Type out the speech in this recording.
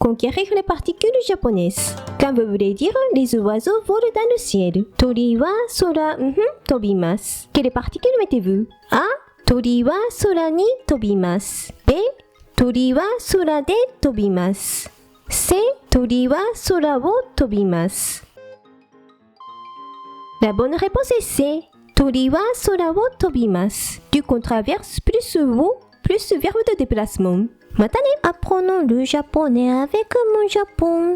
conquérir les particules japonaises. Quand vous voulez dire les oiseaux volent dans le ciel. Tori wa sora tobimasu. Quelles particules mettez-vous? A. Tori wa sora ni tobimasu. B. Tori wa sora de tobimasu. C. Tori wa sora wo tobimasu. La bonne réponse est C. Tori wa sora wo tobimasu. Du contraverse plus wo plus verbe de déplacement. Maintenant, apprenons le japonais avec mon Japon.